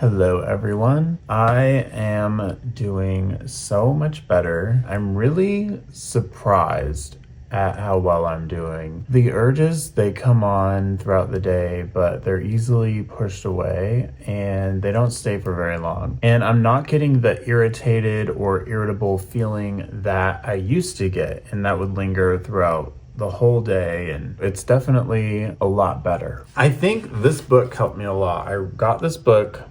Hello, everyone. I am doing so much better. I'm really surprised at how well I'm doing. The urges, they come on throughout the day, but they're easily pushed away and they don't stay for very long. And I'm not getting the irritated or irritable feeling that I used to get, and that would linger throughout the whole day, and it's definitely a lot better. I think this book helped me a lot. I got this book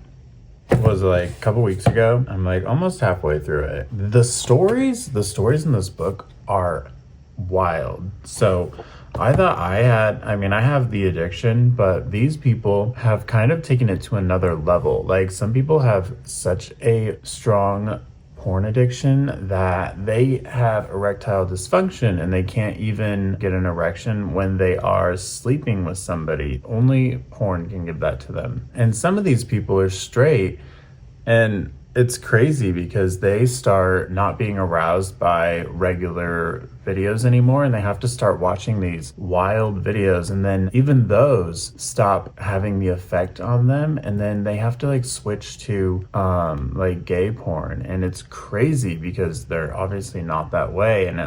was like a couple weeks ago. I'm like almost halfway through it. The stories in this book are wild. So I thought I have the addiction, but these people have kind of taken it to another level. Like, some people have such a strong porn addiction that they have erectile dysfunction and they can't even get an erection when they are sleeping with somebody. Only porn can give that to them. And some of these people are straight, and it's crazy because they start not being aroused by regular videos anymore, and they have to start watching these wild videos, and then even those stop having the effect on them, and then they have to like switch to like gay porn. And it's crazy because they're obviously not that way, and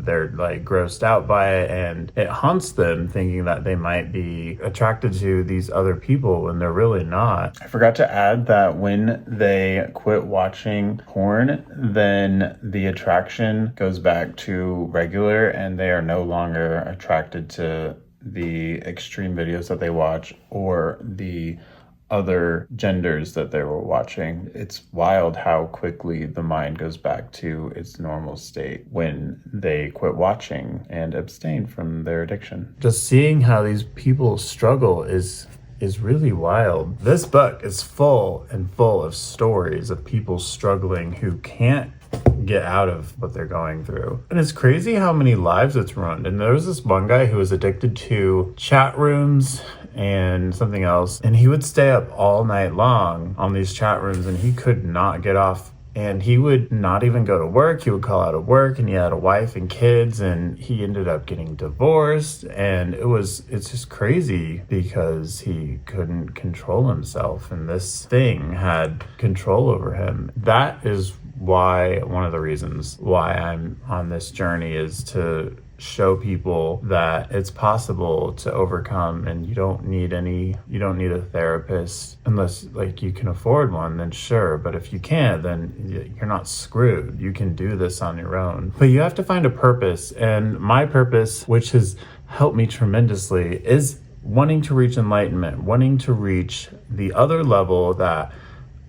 they're like grossed out by it, and it haunts them thinking that they might be attracted to these other people when they're really not. I forgot to add that when they quit watching porn, then the attraction goes back to regular, and they are no longer attracted to the extreme videos that they watch or the other genders that they were watching. It's wild how quickly the mind goes back to its normal state when they quit watching and abstain from their addiction. Just seeing how these people struggle is really wild. This book is full of stories of people struggling who can't get out of what they're going through. And it's crazy how many lives it's ruined. And there was this one guy who was addicted to chat rooms and something else, and he would stay up all night long on these chat rooms, and he could not get off. And he would not even go to work. He would call out of work, and he had a wife and kids, and he ended up getting divorced. And it's just crazy because he couldn't control himself, and this thing had control over him. That is one of the reasons why I'm on this journey, is to show people that it's possible to overcome, and you don't need a therapist unless like you can afford one, then sure. But if you can't, then you're not screwed. You can do this on your own. But you have to find a purpose, and my purpose, which has helped me tremendously, is wanting to reach enlightenment, wanting to reach the other level that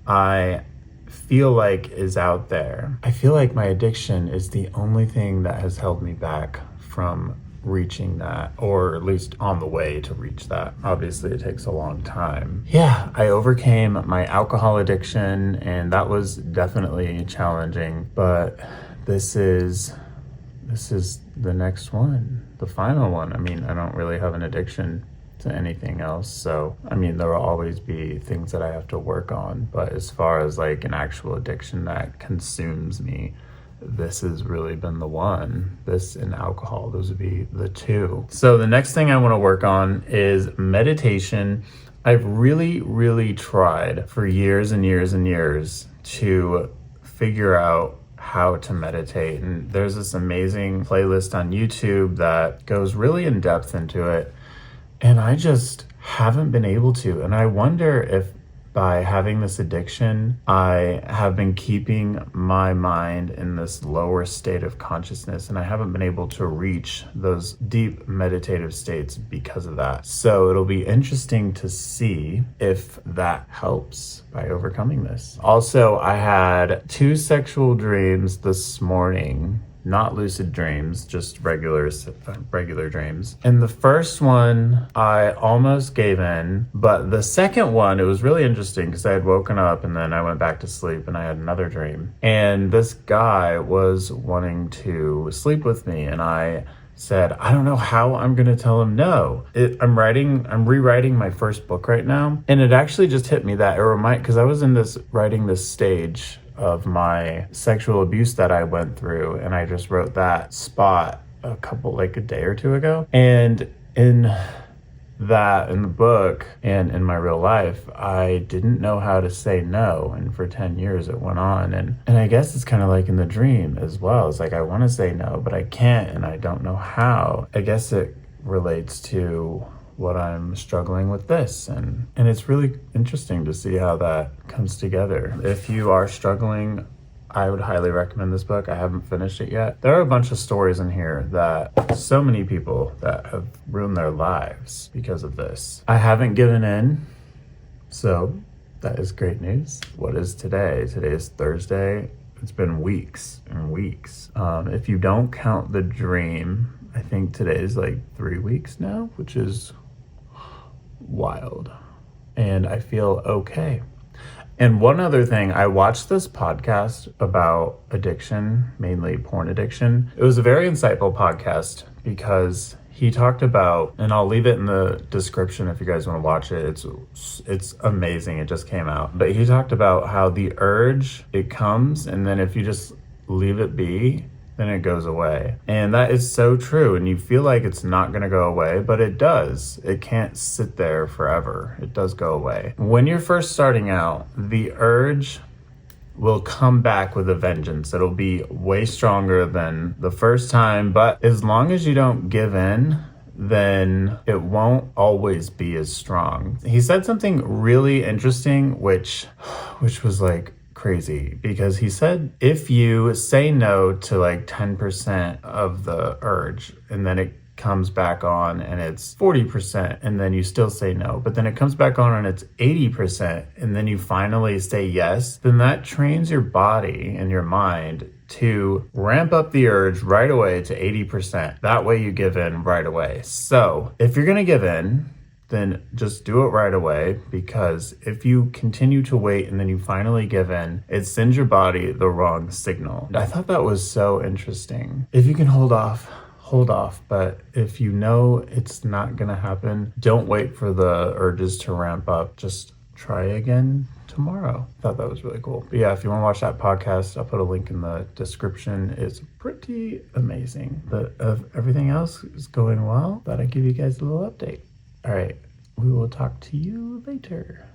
I feel like is out there. I feel like my addiction is the only thing that has held me back from reaching that, or at least on the way to reach that. Obviously it takes a long time. Yeah, I overcame my alcohol addiction, and that was definitely challenging, but this is the next one, the final one. I mean, I don't really have an addiction to anything else, so I mean, there will always be things that I have to work on, but as far as like an actual addiction that consumes me, this has really been the one. This and alcohol, those would be the two. So the next thing I want to work on is meditation. I've really tried for years and years and years to figure out how to meditate, and there's this amazing playlist on YouTube that goes really in depth into it, and I just haven't been able to. And I wonder if by having this addiction, I have been keeping my mind in this lower state of consciousness, and I haven't been able to reach those deep meditative states because of that. So it'll be interesting to see if that helps by overcoming this. Also, I had 2 sexual dreams this morning. Not lucid dreams, just regular dreams. In the first one, I almost gave in, but the second one, it was really interesting because I had woken up and then I went back to sleep and I had another dream. And this guy was wanting to sleep with me, and I said, I don't know how I'm gonna tell him no. I'm rewriting my first book right now, and it actually just hit me that because I was writing this stage of my sexual abuse that I went through, and I just wrote that spot a day or two ago. And in that in the book and in my real life, I didn't know how to say no. And for 10 years it went on. And I guess it's kind of like in the dream as well. It's like I want to say no, but I can't and I don't know how. I guess it relates to what I'm struggling with this. And it's really interesting to see how that comes together. If you are struggling, I would highly recommend this book. I haven't finished it yet. There are a bunch of stories in here that so many people that have ruined their lives because of this. I haven't given in, so that is great news. What is today? Today is Thursday. It's been weeks and weeks. If you don't count the dream, I think today is like 3 weeks now, which is wild. And I feel okay. And one other thing, I watched this podcast about addiction, mainly porn addiction. It was a very insightful podcast because he talked about, and I'll leave it in the description if you guys want to watch it. It's amazing. It just came out. But he talked about how the urge, it comes, and then if you just leave it be, then it goes away. And that is so true. And you feel like it's not gonna go away, but it does. It can't sit there forever. It does go away. When you're first starting out, the urge will come back with a vengeance. It'll be way stronger than the first time, but as long as you don't give in, then it won't always be as strong. He said something really interesting, which was like, crazy, because he said if you say no to like 10% of the urge and then it comes back on and it's 40% and then you still say no, but then it comes back on and it's 80% and then you finally say yes, then that trains your body and your mind to ramp up the urge right away to 80%. That way you give in right away. So if you're gonna give in, then just do it right away, because if you continue to wait and then you finally give in, it sends your body the wrong signal. I thought that was so interesting. If you can hold off, but if you know it's not gonna happen, don't wait for the urges to ramp up. Just try again tomorrow. I thought that was really cool. But yeah, if you want to watch that podcast, I'll put a link in the description. It's pretty amazing. But if everything else is going well, thought I'd give you guys a little update. All right, we will talk to you later.